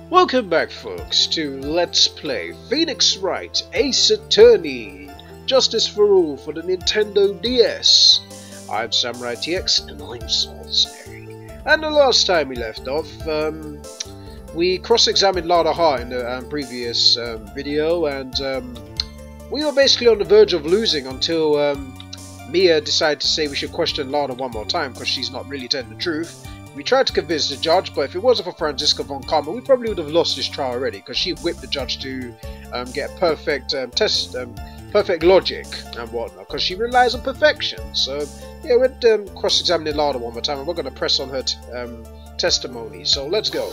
Welcome back, folks, to Let's Play Phoenix Wright Ace Attorney Justice for All for the Nintendo DS. I'm SamuraiT-X and I'm Salisbury. And the last time we left off, we cross-examined Lada Ha in the previous video, and we were basically on the verge of losing until Mia decided to say we should question Lada one more time because she's not really telling the truth. We tried to convince the judge, but if it wasn't for Franziska von Karma, we probably would have lost this trial already, because she whipped the judge to get perfect perfect logic and whatnot, because she relies on perfection. So yeah, we're cross-examining Lada one more time, and we're going to press on her testimony. So let's go.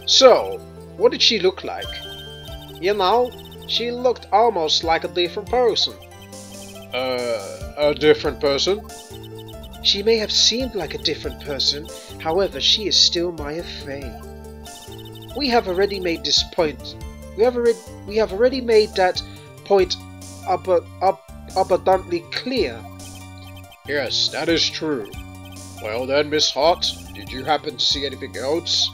So, what did she look like? You know, she looked almost like a different person. A different person? She may have seemed like a different person, however, she is still Maya Fey. We have already made this point. We have already made that point abundantly clear. Yes, that is true. Well then, Miss Hart, did you happen to see anything else?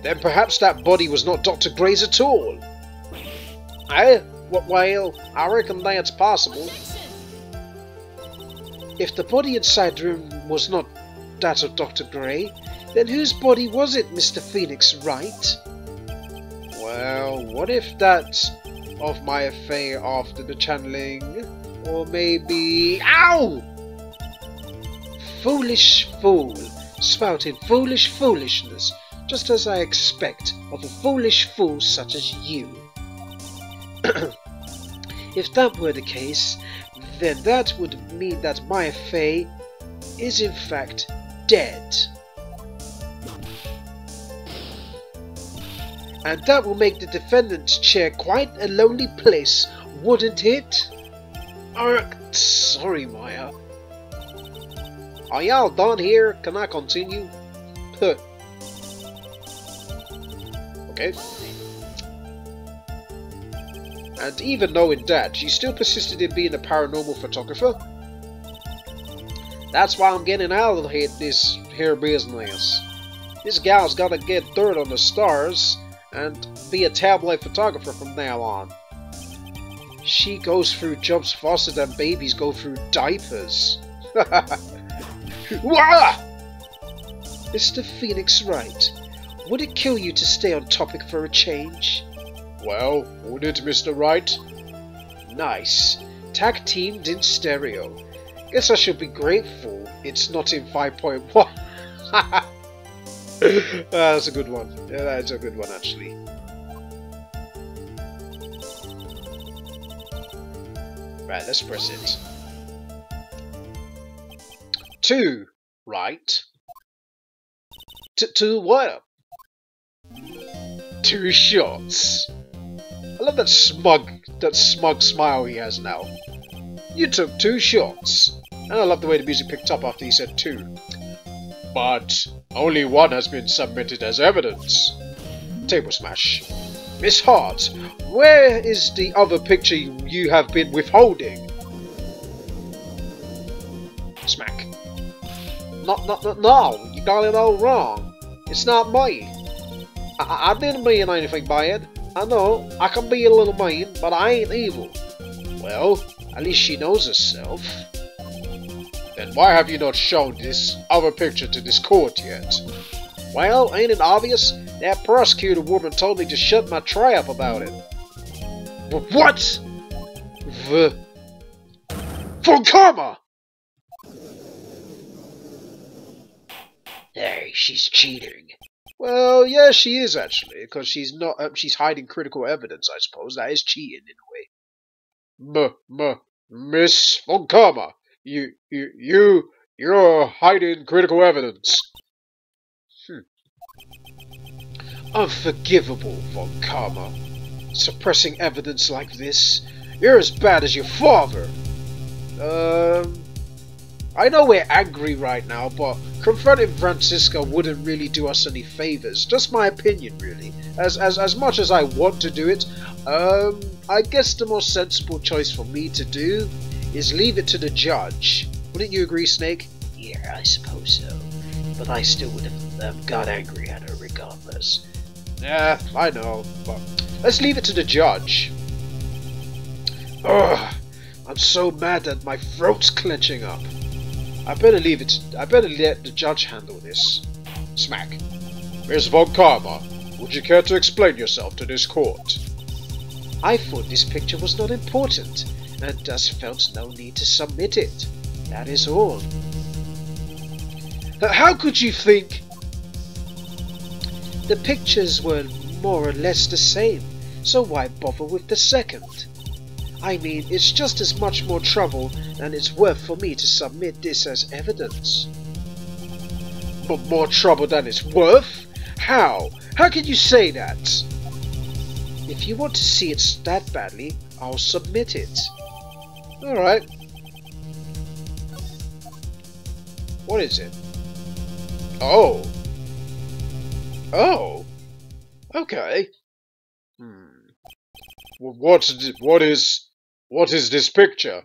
Then perhaps that body was not Dr. Gray's at all. Well, I reckon that's possible. If the body inside the room was not that of Dr. Gray, then whose body was it, Mr. Phoenix Wright? Well, what if that's of Maya Fey after the channeling? Or maybe... Ow! Foolish fool, spouting foolish foolishness, just as I expect of a foolish fool such as you. If that were the case, then that would mean that Maya Fey is in fact dead. And that will make the defendant's chair quite a lonely place, wouldn't it? Sorry, Maya. Are y'all done here? Can I continue? Okay. And even knowing that, she still persisted in being a paranormal photographer. That's why I'm getting out of this here business. This gal's gotta get dirt on the stars and be a tabloid photographer from now on. She goes through jumps faster than babies go through diapers. Mr. Phoenix Wright, would it kill you to stay on topic for a change? Well, would it, Mr. Wright? Nice. Tag teamed in stereo. Guess I should be grateful it's not in 5.1. That's a good one. Yeah, that's a good one, actually. Right, let's press it. 2, right? To what? 2 shots. I love that smug smile he has now. You took 2 shots. And I love the way the music picked up after he said 2. But only 1 has been submitted as evidence. Table smash. Miss Hart, where is the other picture you have been withholding? Smack. No, you got it all wrong. It's not me. I didn't mean anything bad. I know, I can be a little mean, but I ain't evil. Well, at least she knows herself. Then why have you not shown this other picture to this court yet? Well, ain't it obvious? That prosecutor woman told me to shut my try up about it. What? For karma! Hey, she's cheating. Well, yeah, she is actually, because she's not. She's hiding critical evidence. I suppose that is cheating in a way. Miss von Karma, you're hiding critical evidence. Unforgivable, von Karma. Suppressing evidence like this. You're as bad as your father. I know we're angry right now, but confronting Franziska wouldn't really do us any favors. Just my opinion, really. As much as I want to do it, I guess the most sensible choice for me to do is leave it to the judge. Wouldn't you agree, Snake? Yeah, I suppose so. But I still would have got angry at her regardless. Yeah, I know, but let's leave it to the judge. Ugh, I'm so mad that my throat's clenching up. I better let the judge handle this. Smack. Miss Von Karma, would you care to explain yourself to this court? I thought this picture was not important, and thus felt no need to submit it. That is all. How could you think? The pictures were more or less the same, so why bother with the second? I mean, it's just as much more trouble than it's worth for me to submit this as evidence. But more trouble than it's worth? How? How can you say that? If you want to see it that badly, I'll submit it. Alright. What is it? Oh. Oh. Okay. What is this picture?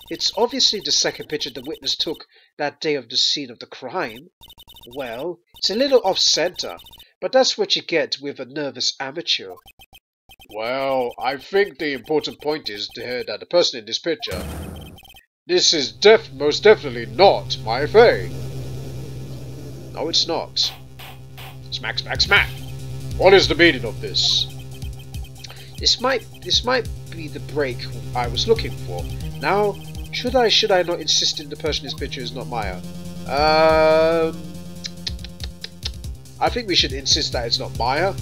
It's obviously the second picture the witness took that day of the scene of the crime. Well, it's a little off-center, but that's what you get with a nervous amateur. Well, I think the important point is that the person in this picture, this is most definitely not my Faye. No, it's not. Smack, smack, smack. What is the meaning of this? This might be the break I was looking for. Now, should I not insist the person in this picture is not Maya? I think we should insist that it's not Maya,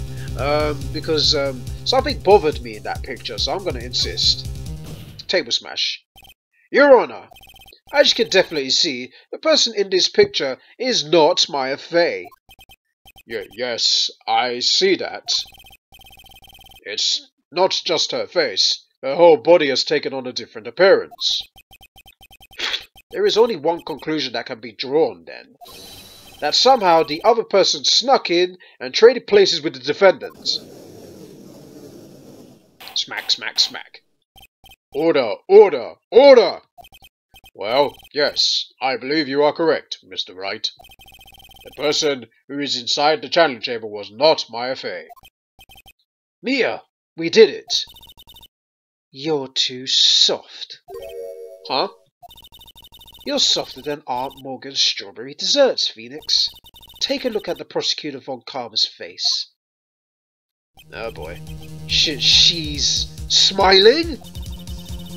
because something bothered me in that picture, so I'm going to insist. Table smash. Your Honor, as you can definitely see, the person in this picture is not Maya Fey. Yes, I see that. It's not just her face. Her whole body has taken on a different appearance. There is only one conclusion that can be drawn, then. That somehow the other person snuck in and traded places with the defendant. Smack, smack, smack. Order, order, order! Well, yes, I believe you are correct, Mr. Wright. The person who is inside the challenge chamber was not Maya Fey. Mia, we did it. You're too soft. Huh? You're softer than Aunt Morgan's strawberry desserts, Phoenix. Take a look at the prosecutor Von Karma's face. Oh boy. She's smiling?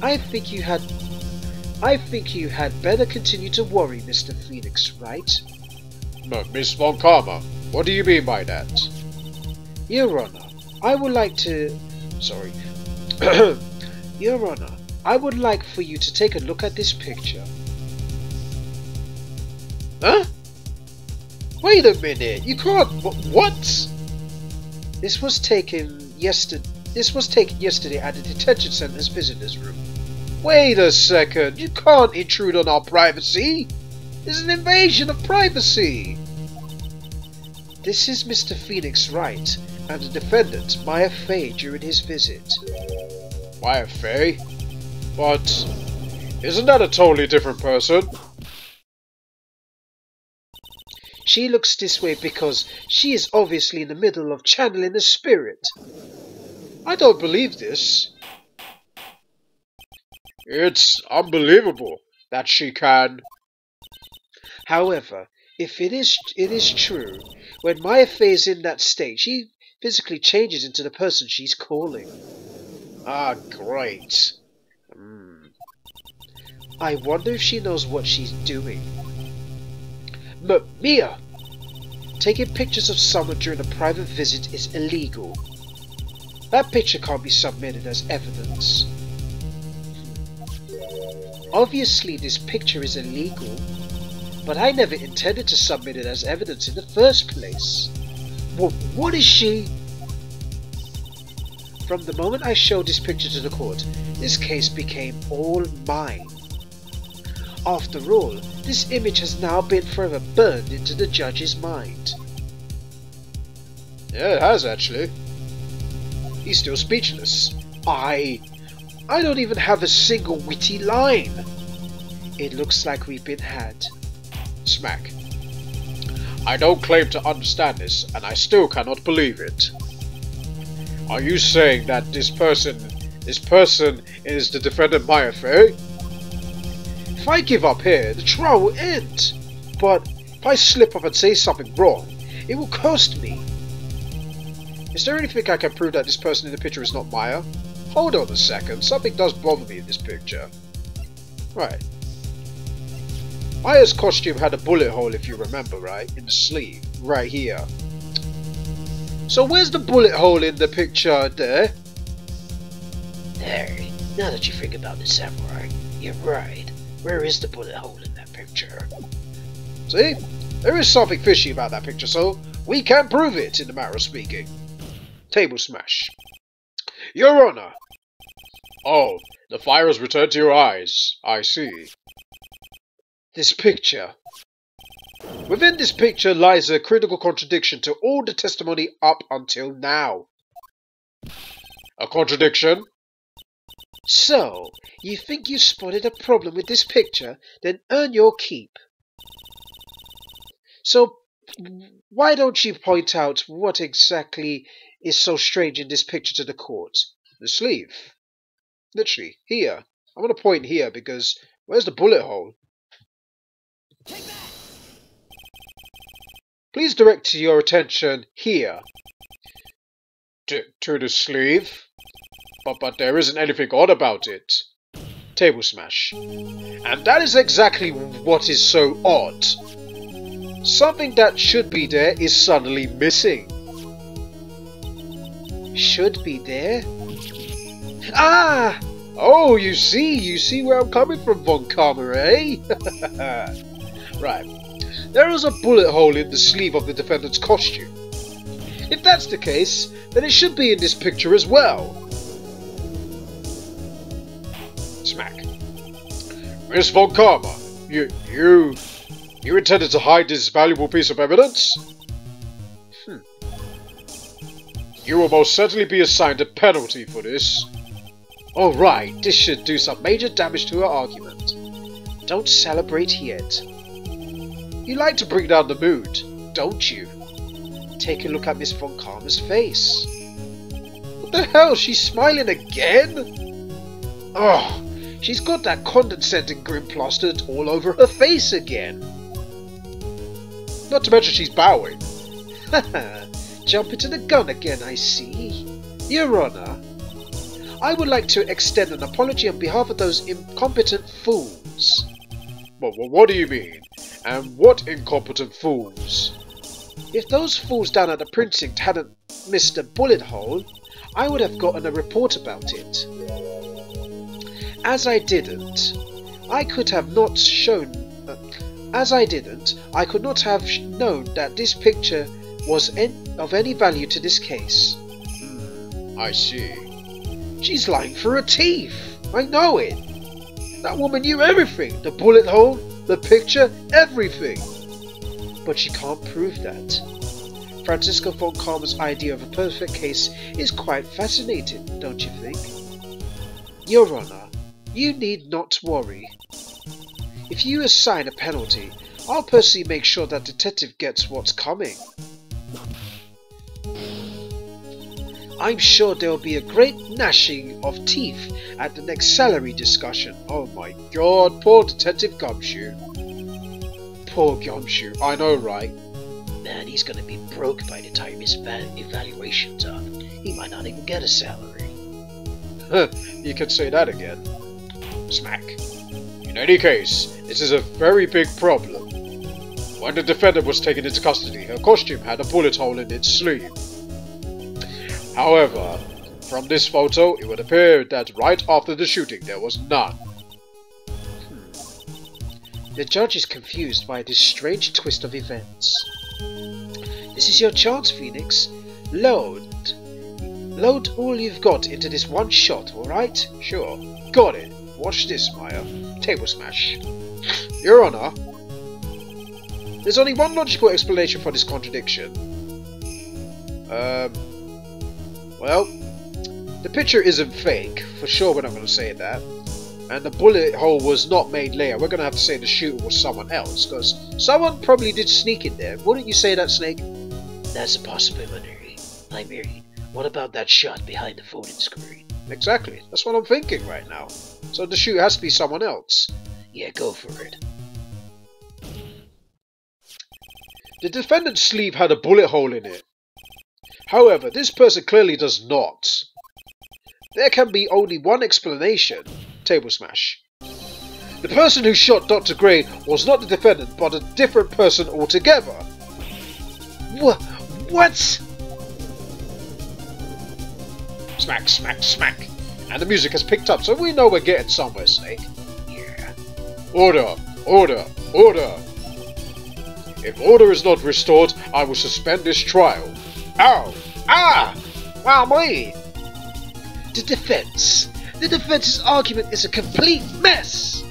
I think you had better continue to worry, Mr. Phoenix, Wright? Miss Von Karma, what do you mean by that? Your Honor, I would like to... Sorry. Your Honor, I would like for you to take a look at this picture. Huh? Wait a minute, you can't... What? This was taken yesterday at the detention center's visitors room. Wait a second, you can't intrude on our privacy. It's an invasion of privacy. This is Mr. Phoenix Wright and the defendant, Maya Fey, during his visit. Maya Fey? But isn't that a totally different person? She looks this way because she is obviously in the middle of channeling the spirit. I don't believe this. It's unbelievable that she can. However, if it is true, when Maya Fey is in that state, she physically changes into the person she's calling. Ah, great. I wonder if she knows what she's doing. Mia! Taking pictures of someone during a private visit is illegal. That picture can't be submitted as evidence. Obviously this picture is illegal, but I never intended to submit it as evidence in the first place. Well, what is she? From the moment I showed this picture to the court, this case became all mine. After all, this image has now been forever burned into the judge's mind. Yeah, it has actually. He's still speechless. I I don't even have a single witty line. It looks like we've been had. Smack. I don't claim to understand this, and I still cannot believe it. Are you saying that this person is the defendant Maya Fey? If I give up here, the trial will end. But if I slip up and say something wrong, it will cost me. Is there anything I can prove that this person in the picture is not Maya? Hold on a second, something does bother me in this picture. Right. Maya's costume had a bullet hole, if you remember, right? In the sleeve, right here. So where's the bullet hole in the picture there? There, now that you think about it, Samurai, you're right. Where is the bullet hole in that picture? See? There is something fishy about that picture, so we can prove it, in the matter of speaking. Table smash. Your Honor. Oh, the fire has returned to your eyes. I see. This picture. Within this picture lies a critical contradiction to all the testimony up until now. A contradiction? So, you think you spotted a problem with this picture, then earn your keep. So, why don't you point out what exactly is so strange in this picture to the court? The sleeve. Literally, here. I'm going to point here because where's the bullet hole? Please direct your attention here. To the sleeve? But there isn't anything odd about it. Table smash. And that is exactly what is so odd. Something that should be there is suddenly missing. Should be there? Ah! Oh, you see where I'm coming from, Von Karma, eh? Right. There is a bullet hole in the sleeve of the defendant's costume. If that's the case, then it should be in this picture as well. Smack. Miss Von Karma, you intended to hide this valuable piece of evidence? You will most certainly be assigned a penalty for this. Alright, this should do some major damage to her argument. Don't celebrate yet. You like to bring down the mood, don't you? Take a look at Miss Von Karma's face. What the hell, she's smiling again? Oh, she's got that condescending grin plastered all over her face again. Not to mention she's bowing. Haha, jumping to the gun again, I see. Your Honor, I would like to extend an apology on behalf of those incompetent fools. But what do you mean? And what incompetent fools? If those fools down at the precinct hadn't missed a bullet hole, I would have gotten a report about it. As I didn't, I could not have known that this picture was of any value to this case. I see. She's lying for her teeth. I know it. That woman knew everything. The bullet hole, the picture, everything. But she can't prove that. Francisco Von Karma's idea of a perfect case is quite fascinating, don't you think? Your Honor, you need not worry. If you assign a penalty, I'll personally make sure that detective gets what's coming. I'm sure there'll be a great gnashing of teeth at the next salary discussion. Oh my god, poor Detective Gumshoe. Poor Gumshoe, I know, right? Man, he's gonna be broke by the time his evaluation's up. He might not even get a salary. You can say that again. Smack. In any case, this is a very big problem. When the defendant was taken into custody, her costume had a bullet hole in its sleeve. However, from this photo, it would appear that right after the shooting there was none. The judge is confused by this strange twist of events. This is your chance, Phoenix. Load all you've got into this one shot, alright? Sure. Got it. Watch this, Maya. Table smash. Your Honor, there's only one logical explanation for this contradiction. Well, the picture isn't fake. For sure we're not going to say that. And the bullet hole was not made later. We're going to have to say the shooter was someone else. Because someone probably did sneak in there. Wouldn't you say that, Snake? That's a possibility. I mean, what about that shot behind the folding screen? Exactly. That's what I'm thinking right now. So the shooter has to be someone else. Yeah, go for it. The defendant's sleeve had a bullet hole in it. However, this person clearly does not. There can be only one explanation. Table smash. The person who shot Dr. Gray was not the defendant, but a different person altogether. What? Smack, smack, smack. And the music has picked up, so we know we're getting somewhere, Snake. Yeah. Order! Order! Order! If order is not restored, I will suspend this trial. Ow! Ah! Wow, me! The defense's argument is a complete mess.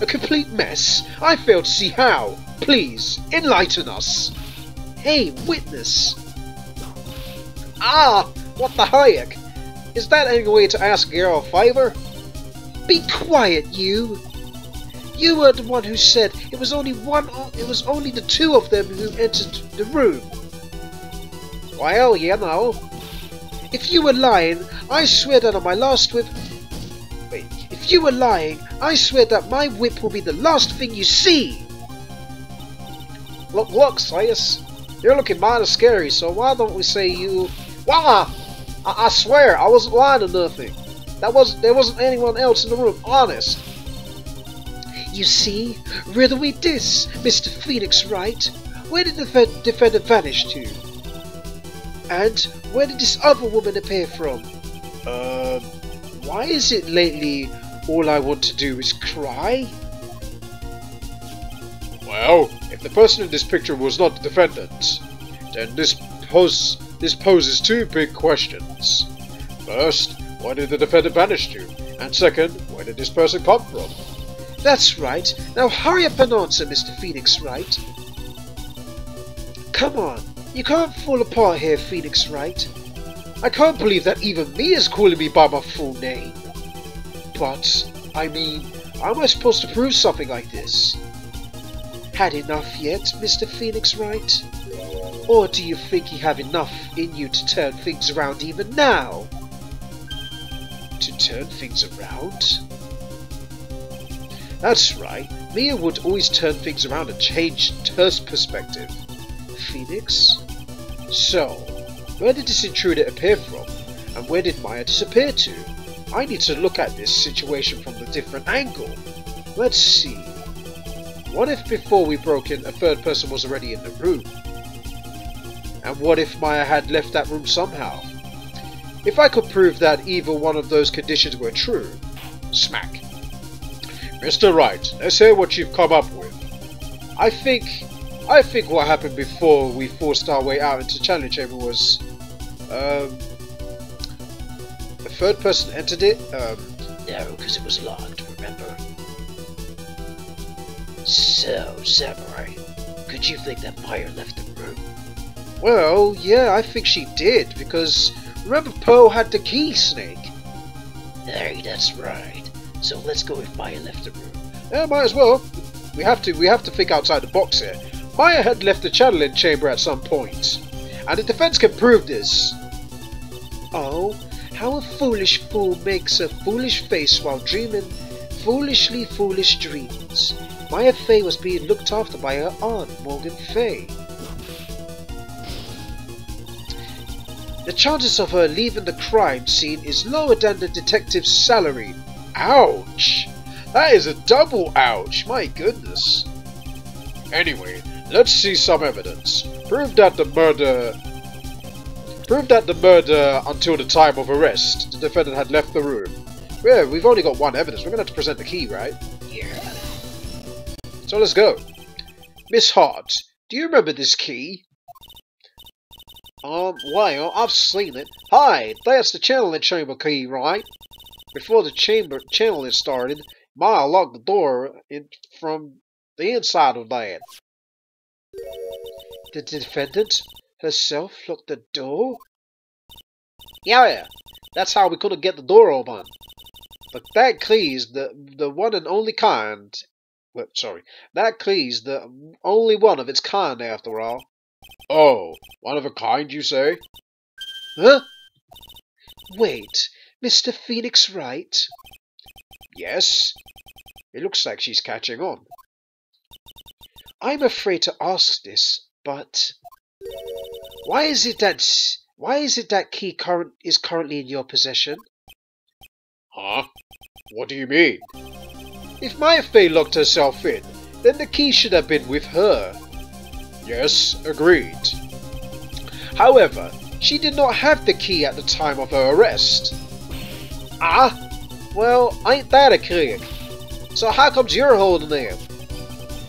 A complete mess? I fail to see how. Please, enlighten us. Hey, witness. Ah! What the heck? Is that any way to ask a girl a favor? Be quiet, you. You were the one who said it was only the two of them who entered the room. Well, you know. If you were lying, I swear that on my last whip... Wait, if you were lying, I swear that my whip will be the last thing you see. Look, Sias. You're looking mighty scary, so why don't we say you... Voila! I swear, I wasn't lying to nothing. There wasn't anyone else in the room, honest. You see, riddle me this, Mr. Phoenix Wright. Where did the defendant vanish to? And where did this other woman appear from? Why is it lately all I want to do is cry? Well, if the person in this picture was not the defendant, then this poses two big questions. First, where did the defendant vanish to? And second, where did this person come from? That's right. Now hurry up and answer, Mr. Phoenix Wright. Come on. You can't fall apart here, Phoenix Wright. I can't believe that even me is calling me by my full name. But, I mean, how am I supposed to prove something like this? Had enough yet, Mr. Phoenix Wright? Or do you think you have enough in you to turn things around even now? To turn things around? That's right. Mia would always turn things around and change her perspective. Phoenix? So, where did this intruder appear from? And where did Maya disappear to? I need to look at this situation from a different angle. Let's see. What if before we broke in, a third person was already in the room? And what if Maya had left that room somehow? If I could prove that either one of those conditions were true, smack. Mr. Wright, let's hear what you've come up with. I think what happened before we forced our way out into Challenge Chamber was, a third person entered it, No, because it was locked, remember? So, Samurai, could you think that Maya left the room? Well, yeah, I think she did, because remember Pearl had the key, Snake. Hey, that's right. So let's go if Maya left the room. Yeah, might as well. We have to think outside the box here. Maya had left the channeling chamber at some point, and the defense can prove this. Oh, how a foolish fool makes a foolish face while dreaming foolishly foolish dreams. Maya Fey was being looked after by her aunt, Morgan Fey. The chances of her leaving the crime scene is lower than the detective's salary. Ouch! That is a double ouch, my goodness. Anyway, let's see some evidence. Prove that the murder until the time of arrest, the defendant had left the room. Yeah, we've only got one evidence. We're going to have to present the key, right? Yeah. So let's go. Miss Hart, do you remember this key? Well, I've seen it. Hi, that's the channeling chamber key, right? Before the channeling started, Maya locked the door from the inside of that. The defendant herself locked the door? Yeah, that's how we couldn't get the door open. But that key is the one and only kind. Well, sorry, that key is the only one of its kind after all. Oh, one of a kind, you say? Huh? Wait, Mr. Phoenix Wright? Yes? It looks like she's catching on. I'm afraid to ask this, but why is it that key is currently in your possession? Huh? What do you mean? If Maya Fey locked herself in, then the key should have been with her. Yes, agreed. However, she did not have the key at the time of her arrest. Ah? Well, ain't that a trick? So how comes you're holding it?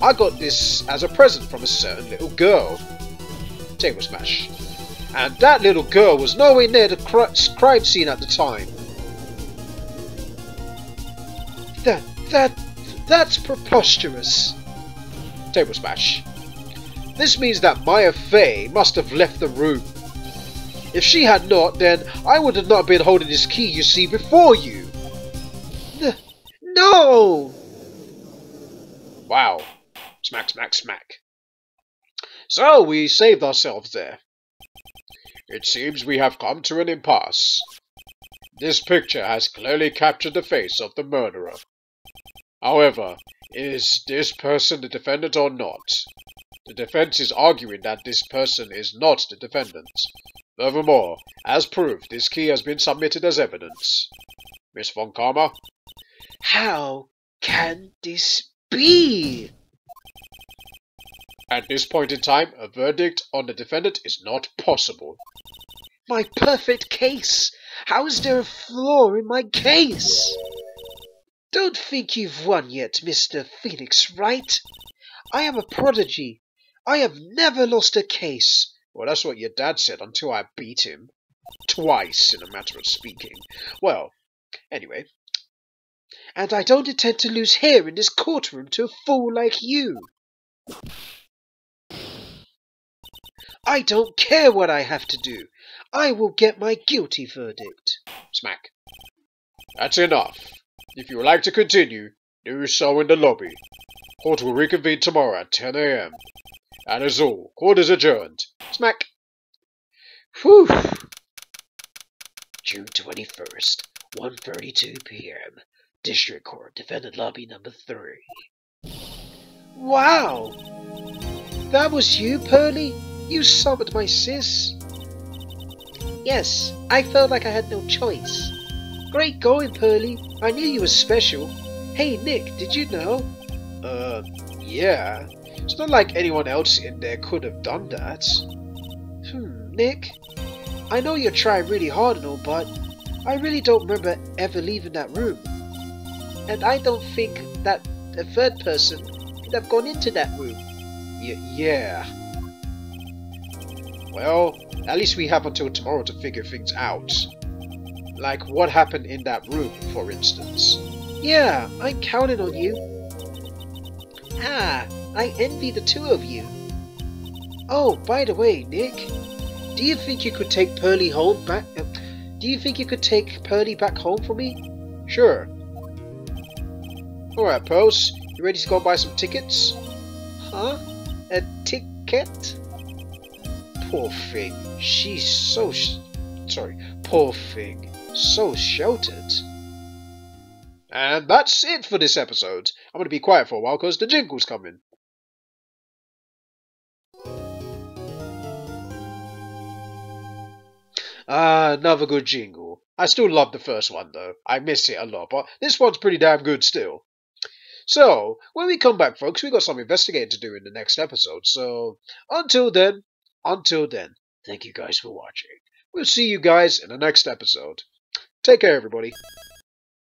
I got this as a present from a certain little girl. Table smash. And that little girl was nowhere near the crime scene at the time. That's preposterous. Table smash. This means that Maya Fey must have left the room. If she had not, then I would have not been holding this key you see before you. No! Wow. Smack, smack, smack. So we saved ourselves there. It seems we have come to an impasse. This picture has clearly captured the face of the murderer. However, is this person the defendant or not? The defense is arguing that this person is not the defendant. Furthermore, as proof, this key has been submitted as evidence. Miss Von Karma? How can this be? At this point in time, a verdict on the defendant is not possible. My perfect case! How is there a flaw in my case? Don't think you've won yet, Mr. Phoenix Wright. I am a prodigy. I have never lost a case. Well, that's what your dad said until I beat him. Twice, in a matter of speaking. Well, anyway. And I don't intend to lose here in this courtroom to a fool like you. I don't care what I have to do. I will get my guilty verdict. Smack. That's enough. If you would like to continue, do so in the lobby. Court will reconvene tomorrow at 10 AM. That is all. Court is adjourned. Smack. Whew. June 21st, 1:32 p.m. District Court, Defendant Lobby number 3. Wow! That was you, Pearly? You summoned my sis? Yes, I felt like I had no choice. Great going, Pearly. I knew you were special. Hey, Nick, did you know? Yeah. It's not like anyone else in there could have done that. Nick? I know you're trying really hard and all, but I really don't remember ever leaving that room. And I don't think that a third person could have gone into that room. Yeah. Well, at least we have until tomorrow to figure things out. Like what happened in that room, for instance. Yeah, I'm counting on you. I envy the two of you. Oh, by the way, Nick, do you think you could take Pearly home back? Do you think you could take Pearly back home for me? Sure. Alright, Pearls, you ready to go buy some tickets? Huh? A ticket? Poor thing. She's so poor thing. So sheltered. And that's it for this episode. I'm going to be quiet for a while because the jingle's coming. Another good jingle. I still love the first one though. I miss it a lot, but this one's pretty damn good still. So, when we come back, folks, we got some investigating to do in the next episode. So, until then, thank you guys for watching. We'll see you guys in the next episode. Take care, everybody.